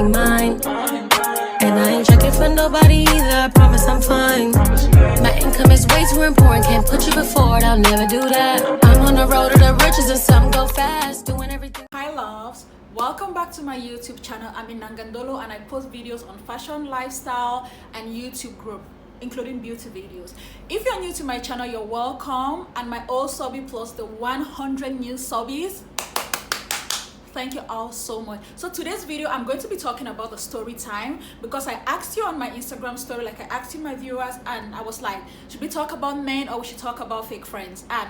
only mine. And I ain't checking for nobody either, I promise I'm fine. My income is way too important, can't put you before it, I'll never do that. I'm on the road to the riches and some go fast, doing everything. Hi loves, welcome back to my YouTube channel. I'm in Nangandolo and I post videos on fashion, lifestyle and YouTube group, including beauty videos. If you're new to my channel, you're welcome. And my old subby plus the 100 new subbies, thank you all so much. So today's video, I'm going to be talking about the story time, because I asked you on my Instagram story, like I asked you my viewers, and I was like, should we talk about men or we should talk about fake friends? And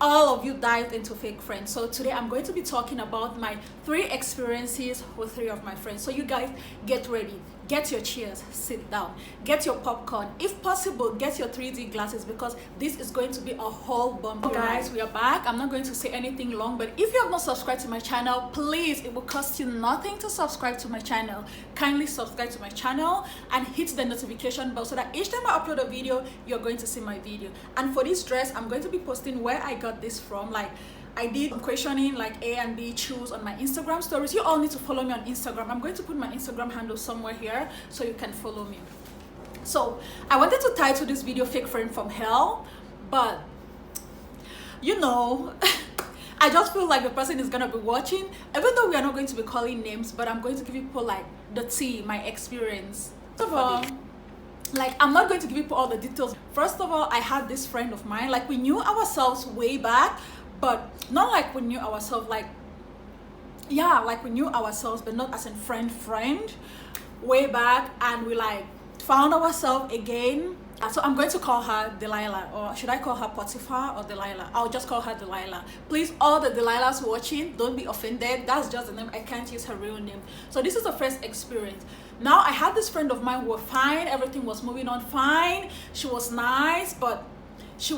all of you dived into fake friends. So today I'm going to be talking about my 3 experiences with 3 of my friends. So you guys get ready, get your chairs, sit down, get your popcorn, if possible get your 3D glasses, because this is going to be a whole bump. Guys, we are back. I'm not going to say anything long, but if you have not subscribed to my channel, please, it will cost you nothing to subscribe to my channel. Kindly subscribe to my channel and hit the notification bell so that each time I upload a video, you're going to see my video. And for this dress, I'm going to be posting where I got this from. Like, I did questioning like A and B choose on my Instagram stories. You all need to follow me on Instagram. I'm going to put my Instagram handle somewhere here so you can follow me. So I wanted to title this video Fake Friend from Hell, but you know, I just feel like the person is gonna be watching, even though we are not going to be calling names, but I'm going to give people like the tea, my experience. First of all, like, I'm not going to give people all the details. First of all, I had this friend of mine, like we knew ourselves way back, but not like we knew ourselves, like, yeah, like we knew ourselves, but not as in friend way back, and we like found ourselves again. So I'm going to call her Delilah, or should I call her Potiphar or Delilah? I'll just call her Delilah. Please, all the Delilahs watching, don't be offended. That's just the name. I can't use her real name. So this is the first experience. Now, I had this friend of mine who was fine. Everything was moving on fine. She was nice, but she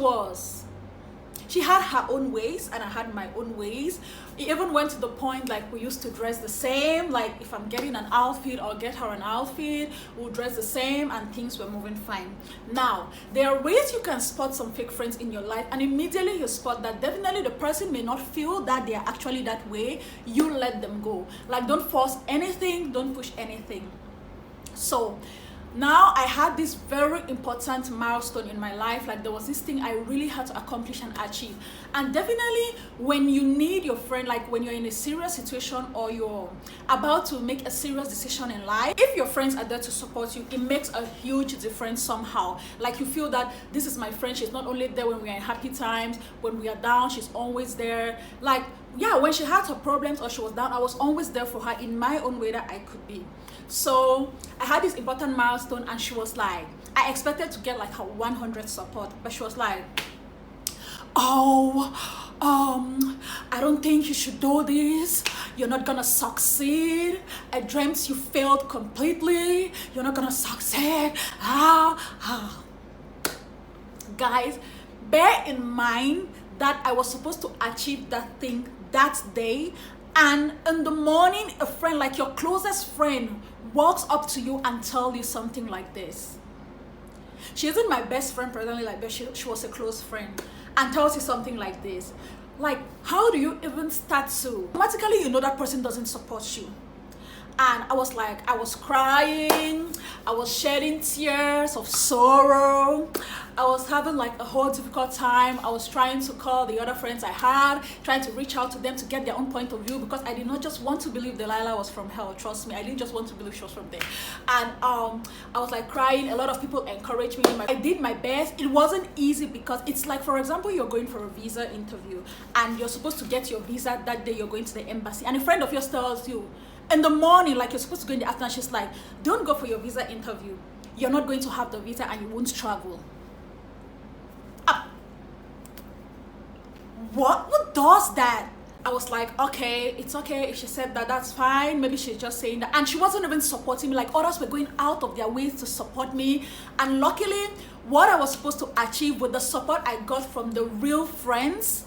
had her own ways and I had my own ways. It even went to the point like we used to dress the same. Like if I'm getting an outfit or get her an outfit, we'll dress the same and things were moving fine. Now, there are ways you can spot some fake friends in your life, and immediately you spot that definitely the person may not feel that they are actually that way. You let them go. Like, don't force anything, don't push anything. So now I had this very important milestone in my life. Like there was this thing I really had to accomplish and achieve. And definitely when you need your friend, like when you're in a serious situation or you're about to make a serious decision in life, if your friends are there to support you, it makes a huge difference somehow. Like you feel that this is my friend. She's not only there when we are in happy times, when we are down, she's always there. Like, yeah, when she had her problems or she was down, I was always there for her in my own way that I could be. So I had this important milestone, and she was like, I expected to get like her 100 support, but she was like, I don't think you should do this. You're not gonna succeed. I dreamt you failed completely. You're not gonna succeed. Guys, bear in mind that I was supposed to achieve that thing that day, and in the morning a friend, like your closest friend, walks up to you and tells you something like this. She isn't my best friend personally, like, but she was a close friend, and tells you something like this. Like, how do you even start to automatically you know that person doesn't support you? And I was like, I was crying, I was shedding tears of sorrow, I was having like a whole difficult time. I was trying to call the other friends I had, trying to reach out to them to get their own point of view, because I did not just want to believe Delilah was from hell. Trust me, I didn't just want to believe she was from there. And I was like crying. A lot of people encouraged me. I did my best. It wasn't easy, because it's like, for example, you're going for a visa interview and you're supposed to get your visa that day. You're going to the embassy and a friend of yours tells you in the morning, like you're supposed to go in the afternoon, she's like, don't go for your visa interview. You're not going to have the visa and you won't travel. What? Who does that? I was like, okay, it's okay if she said that, that's fine. Maybe she's just saying that. And she wasn't even supporting me. Like, others were going out of their ways to support me. And luckily, what I was supposed to achieve with the support I got from the real friends,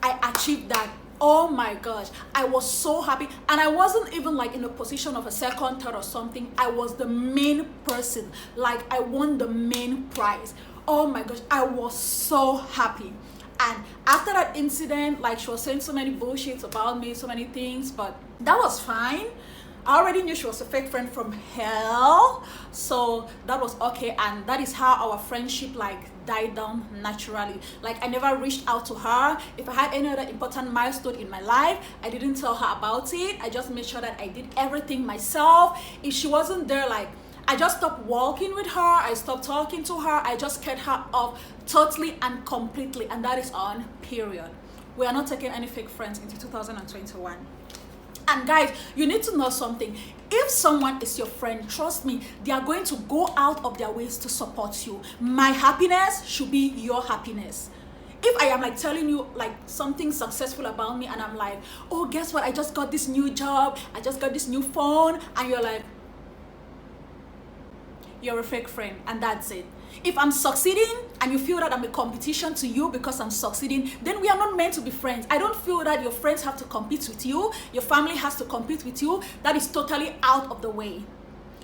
I achieved that. Oh my gosh, I was so happy. And I wasn't even like in a position of a second, third or something. I was the main person. Like, I won the main prize. Oh my gosh, I was so happy. And after that incident, like, she was saying so many bullshits about me, so many things, but that was fine. I already knew she was a fake friend from hell, so that was okay. And that is how our friendship like died down naturally. Like I never reached out to her. If I had any other important milestone in my life, I didn't tell her about it. I just made sure that I did everything myself. If she wasn't there, like I just stopped walking with her, I stopped talking to her, I just cut her off totally and completely, and that is on, period. We are not taking any fake friends into 2021. And guys, you need to know something. If someone is your friend, trust me, they are going to go out of their ways to support you. My happiness should be your happiness. If I am like telling you like something successful about me and I'm like, oh, guess what? I just got this new job, I just got this new phone, and you're like, you're a fake friend, and that's it. If I'm succeeding and you feel that I'm a competition to you because I'm succeeding, then we are not meant to be friends. I don't feel that your friends have to compete with you, your family has to compete with you. That is totally out of the way.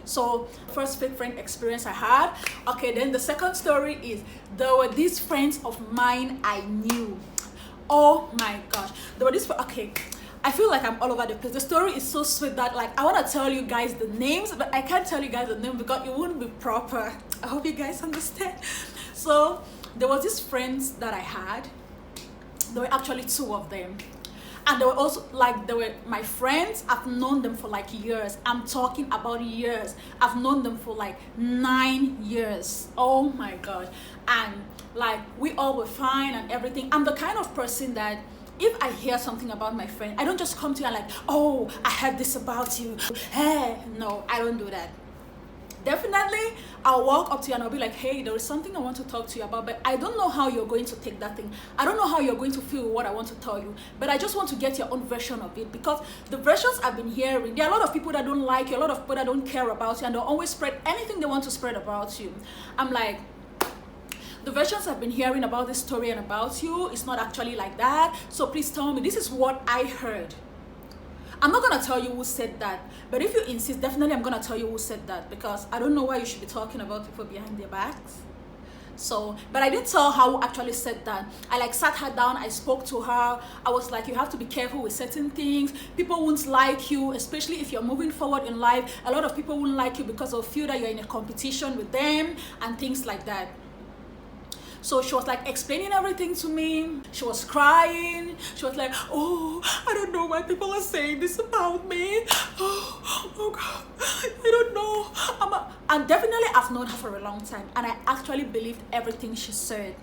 So first fake friend experience I had. Okay, then the second story is there were these friends of mine I knew. Oh my gosh, there were these, okay, I feel like I'm all over the place. The story is so sweet that like I want to tell you guys the names, but I can't tell you guys the name because it wouldn't be proper. I hope you guys understand. So there was these friends that I had. There were actually two of them. And they were also like, they were my friends. I've known them for like years. I'm talking about years. I've known them for like 9 years. Oh my God. And like we all were fine and everything. I'm the kind of person that if I hear something about my friend, I don't just come to you and like, oh, I heard this about you. Hey, no, I don't do that. Definitely, I'll walk up to you and I'll be like, hey, there is something I want to talk to you about, but I don't know how you're going to take that thing. I don't know how you're going to feel what I want to tell you, but I just want to get your own version of it, because the versions I've been hearing, there are a lot of people that don't like you, a lot of people that don't care about you, and they'll always spread anything they want to spread about you. I'm like, the versions I've been hearing about this story and about you is not actually like that. So please tell me, this is what I heard. I'm not going to tell you who said that, but if you insist, definitely I'm going to tell you who said that, because I don't know why you should be talking about people behind their backs. So, but I didn't tell her who actually said that. I like sat her down, I spoke to her. I was like, you have to be careful with certain things. People won't like you, especially if you're moving forward in life. A lot of people won't like you because they'll feel that you're in a competition with them and things like that. So she was like explaining everything to me. She was crying. She was like, oh, I don't know why people are saying this about me. Oh God, I don't know. And definitely I've known her for a long time, and I actually believed everything she said.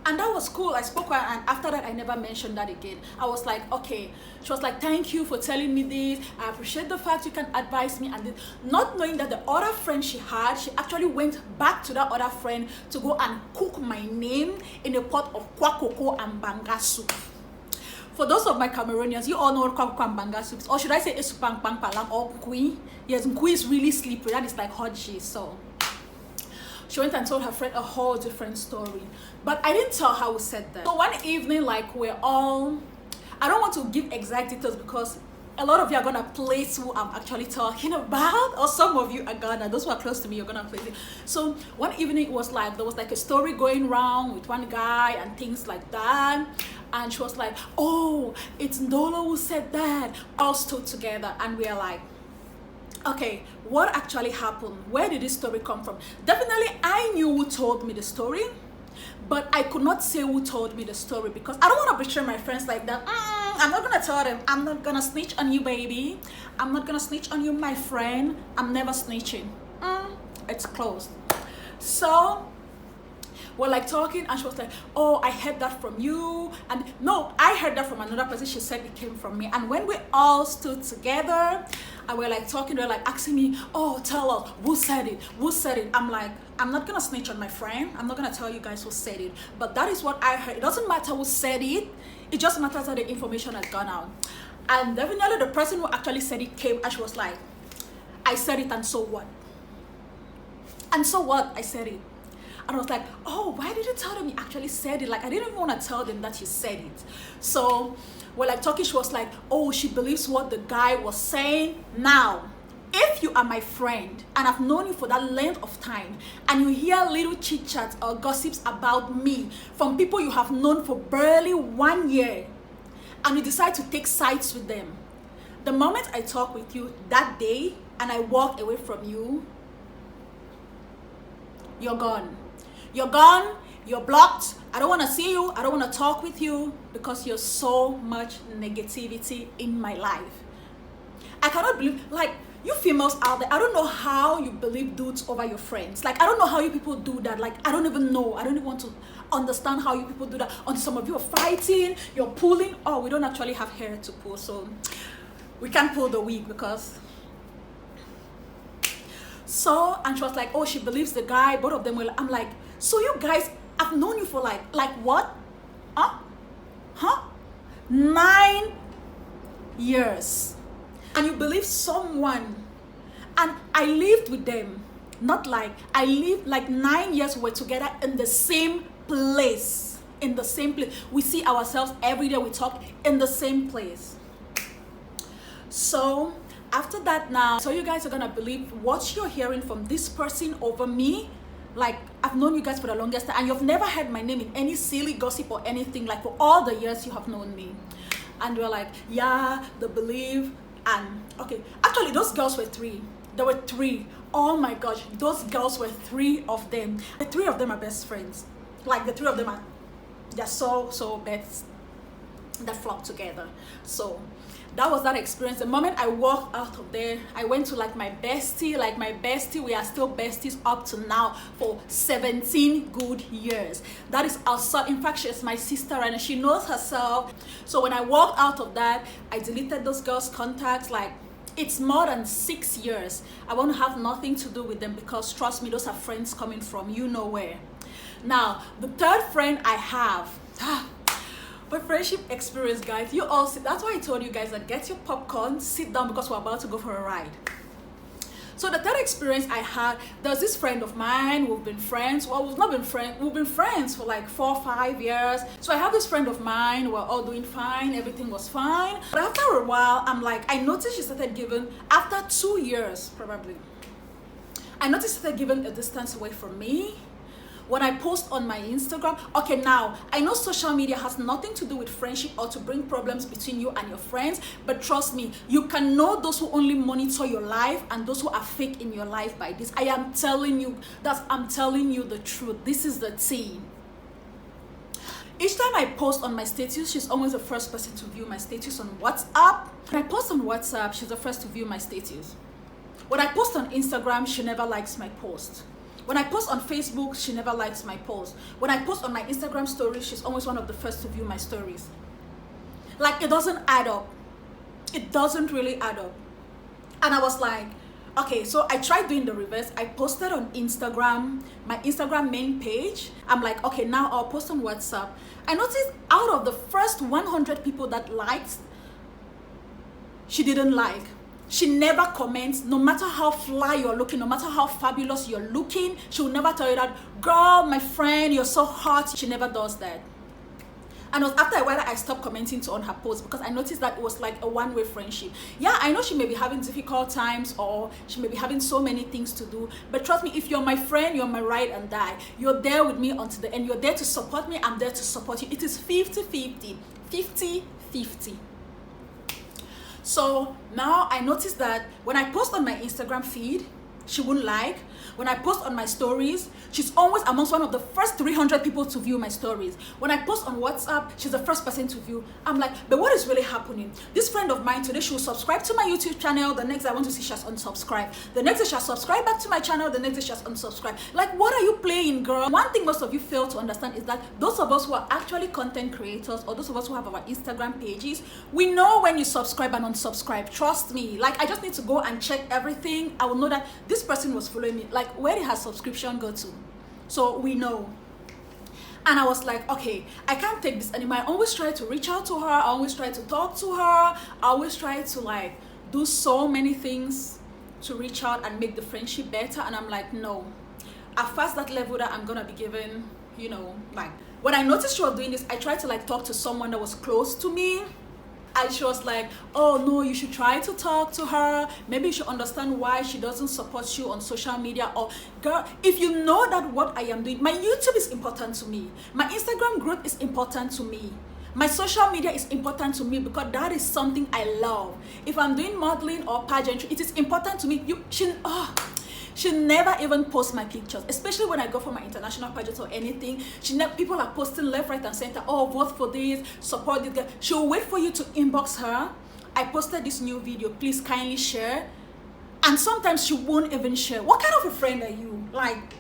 And that was cool. I spoke to her, and after that I never mentioned that again. I was like, okay. She was like, thank you for telling me this. I appreciate the fact you can advise me. And this, not knowing that the other friend she had, she actually went back to that other friend to go and cook my name in a pot of kwakoko and banga soup. For those of my Cameroonians, you all know what kwakoko and banga soup is. Or should I say esupang pang palang or kui? Yes, kui is really slippery. That is like hot cheese. So she went and told her friend a whole different story. But I didn't tell her who said that. So one evening, like we're all, I don't want to give exact details because a lot of you are gonna place who I'm actually talking about, or some of you are gonna, those who are close to me, you're gonna place it. So one evening it was like, there was like a story going around with one guy and things like that. And she was like, oh, it's Ndolo who said that. All stood together and we are like, okay, what actually happened? Where did this story come from? Definitely, I knew who told me the story, but I could not say who told me the story because I don't want to betray my friends like that. I'm not going to tell them. I'm not going to snitch on you, baby. I'm not going to snitch on you, my friend. I'm never snitching. It's closed. So we're like talking and she was like, oh, I heard that from you. And no, I heard that from another person. She said it came from me. And when we all stood together and we're like talking, they're like asking me, oh, tell us, who said it? Who said it? I'm like, I'm not gonna snitch on my friend. I'm not gonna tell you guys who said it. But that is what I heard. It doesn't matter who said it. It just matters that the information has gone out. And definitely the person who actually said it came and she was like, I said it and so what? And so what? I said it. And I was like, oh, why did you tell them you actually said it? Like, I didn't even want to tell them that you said it. So we're like talking, she was like, oh, she believes what the guy was saying. Now, if you are my friend and I've known you for that length of time and you hear little chit-chats or gossips about me from people you have known for barely 1 year and you decide to take sides with them, The moment I talk with you that day and I walk away from you, you're gone. You're gone, you're blocked. I don't want to see you, I don't want to talk with you because you're so much negativity in my life. I cannot believe, like, you females out there, I don't know how you believe dudes over your friends. Like, I don't know how you people do that. Like, I don't even know. I don't even want to understand how you people do that. Until some of you are fighting, you're pulling. Oh, we don't actually have hair to pull, so we can't pull the wig because... So, and she was like, oh, she believes the guy. Both of them will. I'm like, so you guys, I've known you for like what? Huh? 9 years. And you believe someone, and I lived with them, not like, I lived like 9 years, we're together in the same place, we see ourselves every day, we talk in the same place. So after that now, so you guys are gonna believe what you're hearing from this person over me. Like, I've known you guys for the longest time, and you've never heard my name in any silly gossip or anything, like for all the years you have known me. And you're like, yeah, the belief. And okay, actually those girls were 3. There were 3. Oh my gosh, those girls were 3 of them. The 3 of them are best friends. Like, the 3 of them are, they're so best that flock together. So that was that experience. The moment I walked out of there, I went to like my bestie. We are still besties up to now for 17 good years. That is outside. In fact, she's my sister and she knows herself. So when I walked out of that, I deleted those girls' contacts. Like, it's more than 6 years. I want to have nothing to do with them because, trust me, those are friends coming from you know where. Now, the third friend I have, my friendship experience, guys, you all see. That's why I told you guys that get your popcorn, sit down, because we're about to go for a ride. So the third experience I had, there's this friend of mine. We've been friends. Well, we've not been friends. We've been friends for like 4 or 5 years. So I have this friend of mine. We're all doing fine. Everything was fine. But after a while, I'm like, I noticed she started giving, after 2 years probably, I noticed she started giving a distance away from me. When I post on my Instagram, okay, now I know social media has nothing to do with friendship or to bring problems between you and your friends, but trust me, you can know those who only monitor your life and those who are fake in your life by this. I'm telling you the truth. This is the tea. Each time I post on my status, she's always the first person to view my status on WhatsApp. When I post on WhatsApp, she's the first to view my status. When I post on Instagram, she never likes my post. When I post on Facebook, she never likes my post. When I post on my Instagram stories, she's always one of the first to view my stories. Like, it doesn't add up. It doesn't really add up. And I was like, okay, so I tried doing the reverse. I posted on Instagram, my Instagram main page. I'm like, okay, now I'll post on WhatsApp. I noticed out of the first 100 people that liked, she didn't like. She never comments. No matter how fly you're looking, no matter how fabulous you're looking, she will never tell you that, girl, my friend, you're so hot. She never does that. And it was after a while I stopped commenting on her posts because I noticed that it was like a one-way friendship. Yeah, I know she may be having difficult times or she may be having so many things to do, but trust me, if you're my friend, you're my ride and die. You're there with me until the end. You're there to support me. I'm there to support you. It is 50-50. 50-50. So now I noticed that when I post on my Instagram feed, she wouldn't like. When I post on my stories, she's always amongst one of the first 300 people to view my stories. When I post on WhatsApp, she's the first person to view. I'm like, but what is really happening? This friend of mine today, she will subscribe to my YouTube channel. The next I want to see, she has unsubscribed. The next day, she'll subscribe back to my channel. The next day, she has unsubscribed. Like, what are you playing, girl? One thing most of you fail to understand is that those of us who are actually content creators or those of us who have our Instagram pages, we know when you subscribe and unsubscribe. Trust me. Like, I just need to go and check everything. I will know that this person was following me. Like, where did her subscription go to? So we know. And I was like, okay, I can't take this anymore. I always try to reach out to her. I always try to talk to her. I always try to like do so many things to reach out and make the friendship better. And I'm like, no. At first, that level that I'm gonna be given, you know, like when I noticed she was doing this, I tried to like talk to someone that was close to me. And she was like, oh no, you should try to talk to her. Maybe you should understand why she doesn't support you on social media. Or girl, if you know that what I am doing, my YouTube is important to me. My Instagram growth is important to me. My social media is important to me because that is something I love. If I'm doing modeling or pageantry, it is important to me. She never even post my pictures, especially when I go for my international pageants or anything. People are posting left, right, and center. Oh, vote for this, support this guy. She'll wait for you to inbox her. I posted this new video, please kindly share. And sometimes she won't even share. What kind of a friend are you? Like,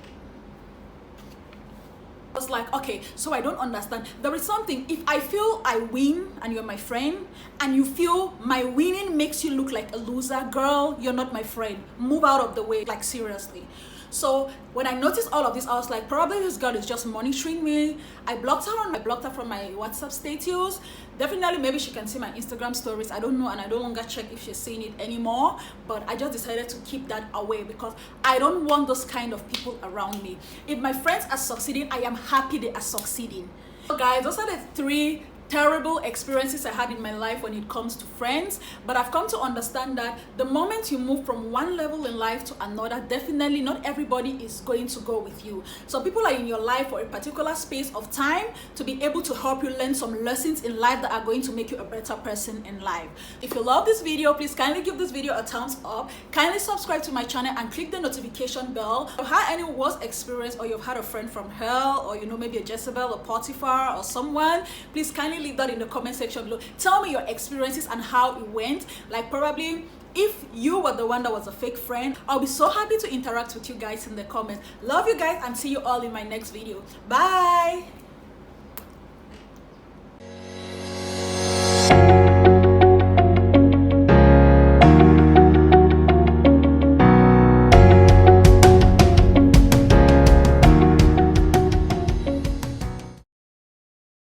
I was like, okay, so I don't understand. There is something, if I feel I win and you're my friend, and you feel my winning makes you look like a loser, girl, you're not my friend. Move out of the way, like seriously. So when I noticed all of this, I was like, probably this girl is just monitoring me. I blocked her from my WhatsApp status. Definitely, maybe she can see my Instagram stories. I don't know, and I no longer check if she's seeing it anymore. But I just decided to keep that away because I don't want those kind of people around me. If my friends are succeeding, I am happy they are succeeding. So guys, those are the 3 terrible experiences I had in my life when it comes to friends. But I've come to understand that the moment you move from one level in life to another, definitely not everybody is going to go with you. So people are in your life for a particular space of time to be able to help you learn some lessons in life that are going to make you a better person in life. If you love this video, please kindly give this video a thumbs up. Kindly subscribe to my channel and click the notification bell. If you've had any worst experience, or you've had a friend from hell, or you know, maybe a Jezebel or Potiphar or someone, please kindly leave that in the comment section below. Tell me your experiences and how it went. Like, probably if you were the one that was a fake friend, I'll be so happy to interact with you guys in the comments. Love you guys and see you all in my next video. Bye.